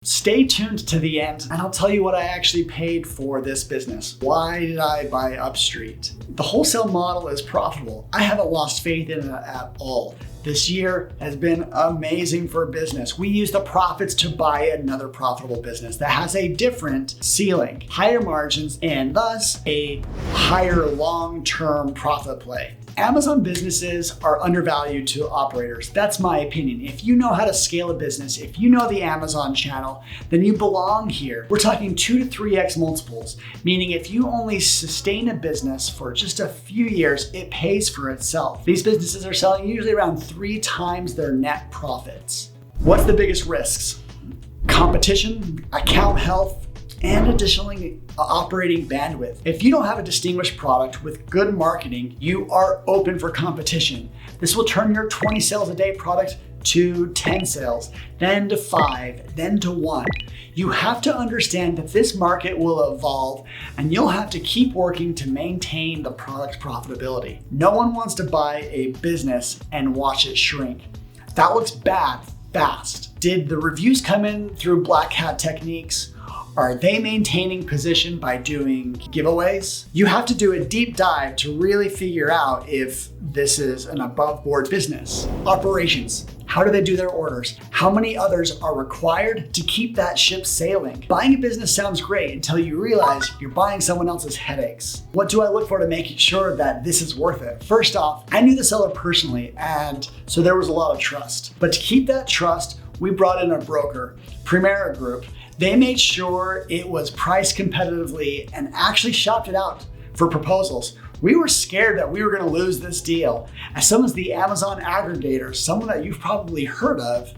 Stay tuned to the end and I'll tell you what I actually paid for this business. Why did I buy Upstreet? The wholesale model is profitable. I haven't lost faith in it at all. This year has been amazing for business. We use the profits to buy another profitable business that has a different ceiling, higher margins, and thus a higher long-term profit play. Amazon businesses are undervalued to operators. That's my opinion. If you know how to scale a business, if you know the Amazon channel, then you belong here. We're talking 2 to 3x multiples, meaning if you only sustain a business for just a few years, it pays for itself. These businesses are selling usually around 3 times their net profits. What's the biggest risks? Competition, account health, and additionally operating bandwidth. If you don't have a distinguished product with good marketing, you are open for competition. This will turn your 20 sales a day product to 10 sales, then to 5, then to 1. You have to understand that this market will evolve and you'll have to keep working to maintain the product's profitability. No one wants to buy a business and watch it shrink. That looks bad fast. Did the reviews come in through black hat techniques? Are they maintaining position by doing giveaways? You have to do a deep dive to really figure out if this is an above board business. Operations. How do they do their orders? How many others are required to keep that ship sailing? Buying a business sounds great until you realize you're buying someone else's headaches. What do I look for to make sure that this is worth it? First off, I knew the seller personally, and so there was a lot of trust. But to keep that trust, we brought in a broker, Primera Group. They made sure it was priced competitively and actually shopped it out for proposals. We were scared that we were going to lose this deal. As some of the Amazon aggregators, someone that you've probably heard of,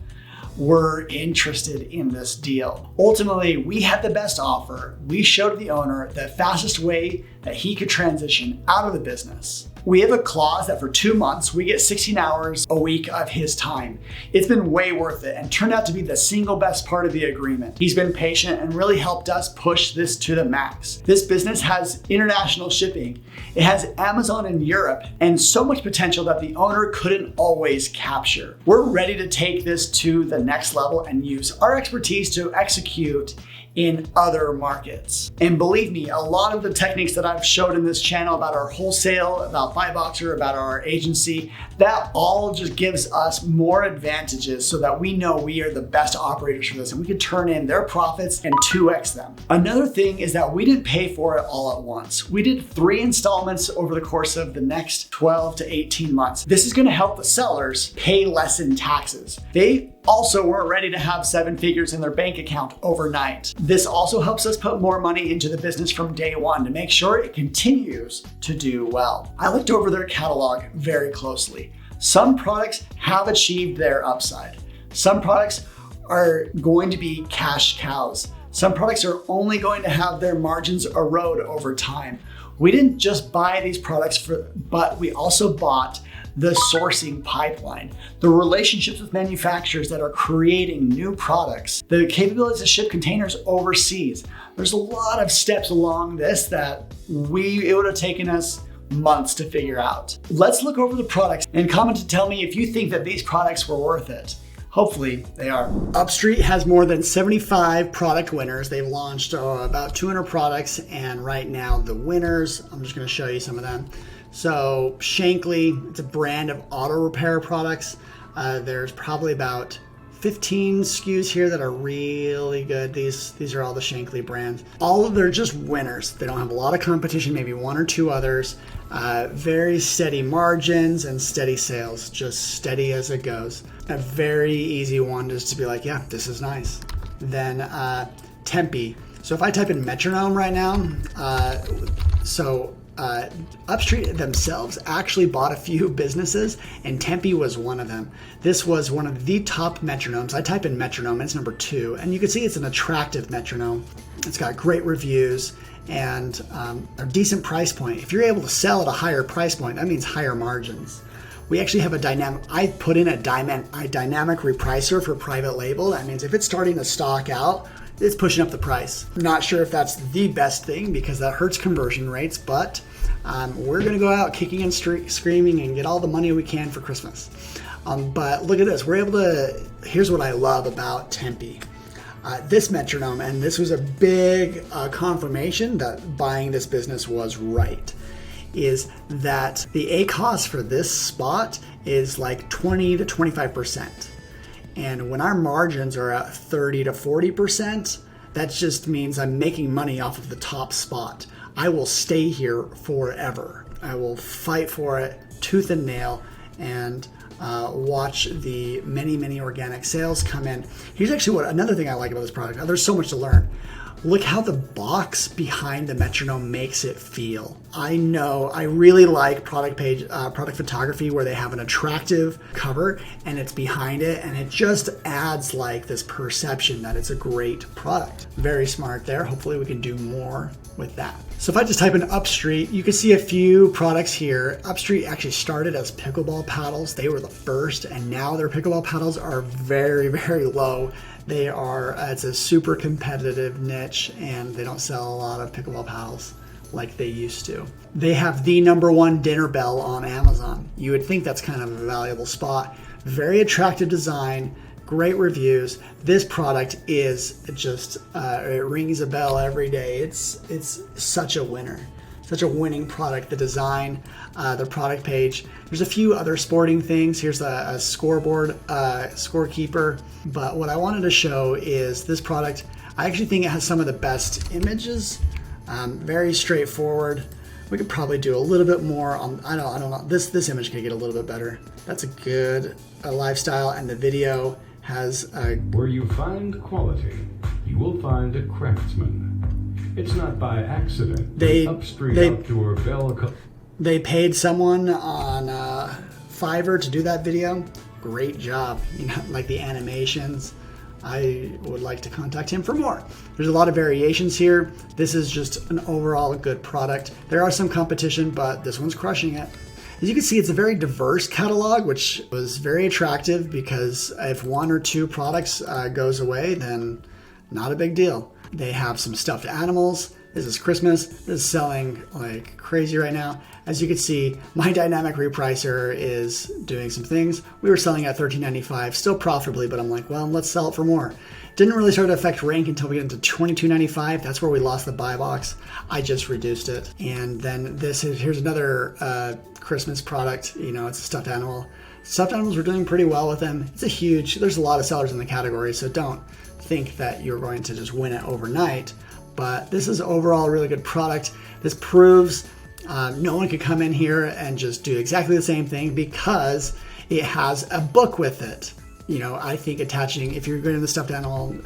were interested in this deal. Ultimately, we had the best offer. We showed the owner the fastest way that he could transition out of the business. We have a clause that for 2 months, we get 16 hours a week of his time. It's been way worth it and turned out to be the single best part of the agreement. He's been patient and really helped us push this to the max. This business has international shipping. It has Amazon in Europe and so much potential that the owner couldn't always capture. We're ready to take this to the next level and use our expertise to execute in other markets. And believe me, a lot of the techniques that I've showed in this channel about our wholesale, about Buyboxer, about our agency, that all just gives us more advantages so that we know we are the best operators for this and we can turn in their profits and 2x them. Another thing is that we didn't pay for it all at once. We did 3 installments over the course of the next 12 to 18 months. This is gonna help the sellers pay less in taxes. They also weren't ready to have 7 figures in their bank account overnight. This also helps us put more money into the business from day one to make sure it continues to do well. I looked over their catalog very closely. Some products have achieved their upside. Some products are going to be cash cows. Some products are only going to have their margins erode over time. We didn't just buy these products but we also bought the sourcing pipeline, the relationships with manufacturers that are creating new products, the capabilities to ship containers overseas. There's a lot of steps along this that it would have taken us months to figure out. Let's look over the products and comment to tell me if you think that these products were worth it. Hopefully they are. Upstreet has more than 75 product winners. They've launched about 200 products, and right now the winners, I'm just gonna show you some of them. So Shankly, it's a brand of auto repair products. There's probably about 15 SKUs here that are really good. These are all the Shankly brands. All of them are just winners. They don't have a lot of competition, maybe 1 or 2 others. Very steady margins and steady sales, just steady as it goes. A very easy one is to be like, yeah, this is nice. Then Tempe. So if I type in metronome right now, Upstreet themselves actually bought a few businesses, and Tempe was one of them. This was one of the top metronomes. I type in metronome, it's number 2, and you can see it's an attractive metronome. It's got great reviews and a decent price point. If you're able to sell at a higher price point, that means higher margins. We actually have I put in a dynamic repricer for private label. That means if it's starting to stock out, it's pushing up the price. I'm not sure if that's the best thing because that hurts conversion rates, but we're gonna go out kicking and screaming and get all the money we can for Christmas. But look at this, here's what I love about Tempe. this metronome, and this was a big confirmation that buying this business was right, is that the ACoS for this spot is like 20 to 25%. And when our margins are at 30 to 40%, that just means I'm making money off of the top spot. I will stay here forever. I will fight for it tooth and nail and watch the many organic sales come in. Here's actually another thing I like about this product. There's so much to learn. Look how the box behind the metronome makes it feel. I know I really like product photography where they have an attractive cover and it's behind it, and it just adds like this perception that it's a great product. Very smart there. Hopefully we can do more with that. So if I just type in Upstreet, you can see a few products here. Upstreet actually started as pickleball paddles. They were the first, and now their pickleball paddles are very low. They are, it's a super competitive niche, and they don't sell a lot of pickleball paddles like they used to. They have the #1 dinner bell on Amazon. You would think that's kind of a valuable spot. Very attractive design, great reviews. This product is just, it rings a bell every day. It's such a winner. Such a winning product. The design, the product page. There's a few other sporting things. Here's a scoreboard, scorekeeper. But what I wanted to show is this product. I actually think it has some of the best images. Very straightforward. We could probably do a little bit more on, I don't know. This image could get a little bit better. That's a good lifestyle, and the video has a... Where you find quality, you will find a craftsman. It's not by accident. Upstreet outdoor bell. They paid someone on Fiverr to do that video. Great job. You know, like the animations. I would like to contact him for more. There's a lot of variations here. This is just an overall good product. There are some competition, but this one's crushing it. As you can see, it's a very diverse catalog, which was very attractive because if one or two products goes away, then not a big deal. They have some stuffed animals. This is Christmas. This is selling like crazy right now. As you can see, my dynamic repricer is doing some things. We were selling at $13.95, still profitably, but I'm like, well, let's sell it for more. Didn't really start to affect rank until we get into $22.95. That's where we lost the buy box. I just reduced it. And then here's another Christmas product. You know, it's a stuffed animal. Stuffed animals, we're doing pretty well with them. There's a lot of sellers in the category, so don't think that you're going to just win it overnight. But this is overall a really good product. This proves no one could come in here and just do exactly the same thing because it has a book with it. You know, I think if you're going to the stuffed animal,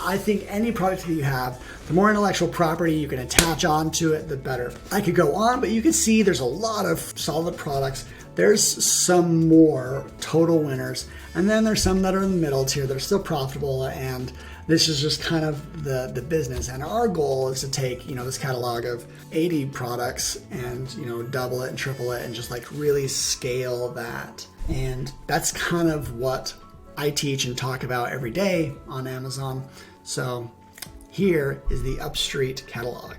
I think any product that you have, the more intellectual property you can attach onto it, the better. I could go on, but you can see there's a lot of solid products. There's some more total winners, and then there's some that are in the middle tier that are still profitable, and this is just kind of the business. And our goal is to take, this catalog of 80 products and, double it and triple it and just like really scale that. And that's kind of what I teach and talk about every day on Amazon. So here is the Upstreet catalog.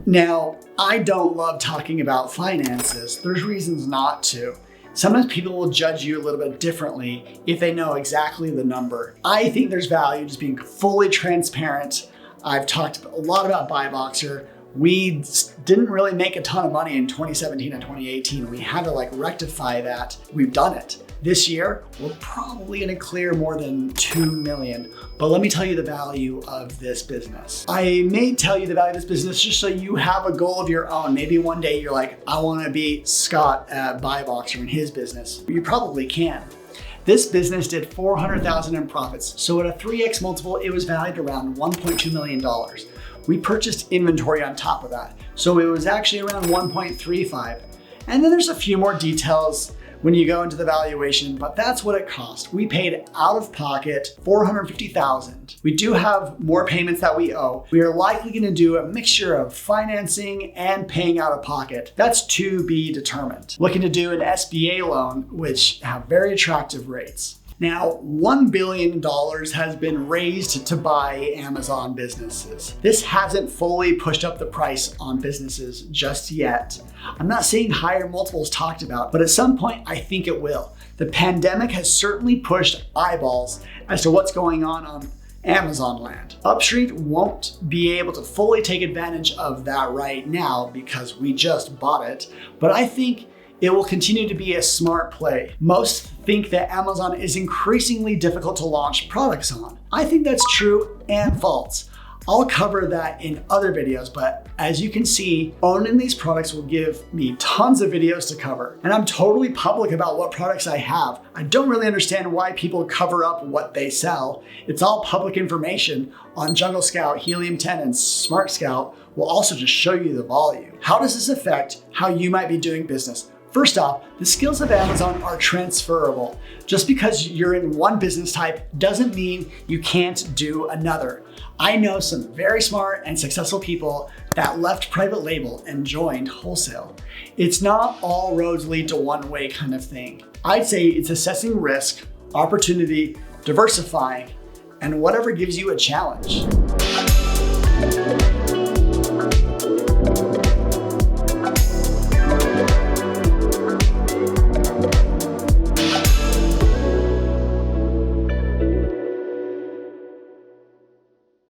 Now, I don't love talking about finances. There's reasons not to. Sometimes people will judge you a little bit differently if they know exactly the number. I think there's value just being fully transparent. I've talked a lot about BuyBoxer. We didn't really make a ton of money in 2017 and 2018. We had to rectify that. We've done it. This year, we're probably gonna clear more than 2 million. But let me tell you the value of this business. I may tell you the value of this business just so you have a goal of your own. Maybe one day you're like, I wanna be Scott at BuyBoxer in his business. You probably can. This business did $400,000 in profits. So at a 3x multiple, it was valued around $1.2 million. We purchased inventory on top of that. So it was actually around 1.35. And then there's a few more details when you go into the valuation, but that's what it cost. We paid out of pocket $450,000. We do have more payments that we owe. We are likely gonna do a mixture of financing and paying out of pocket. That's to be determined. Looking to do an SBA loan, which have very attractive rates. Now, $1 billion has been raised to buy Amazon businesses. This hasn't fully pushed up the price on businesses just yet. I'm not seeing higher multiples talked about, but at some point I think it will. The pandemic has certainly pushed eyeballs as to what's going on Amazon land. Upstreet won't be able to fully take advantage of that right now because we just bought it, but I think it will continue to be a smart play. Most think that Amazon is increasingly difficult to launch products on. I think that's true and false. I'll cover that in other videos, but as you can see, owning these products will give me tons of videos to cover. And I'm totally public about what products I have. I don't really understand why people cover up what they sell. It's all public information on Jungle Scout, Helium 10, and Smart Scout will also just show you the volume. How does this affect how you might be doing business? First off, the skills of Amazon are transferable. Just because you're in one business type doesn't mean you can't do another. I know some very smart and successful people that left private label and joined wholesale. It's not all roads lead to one way kind of thing. I'd say it's assessing risk, opportunity, diversifying, and whatever gives you a challenge.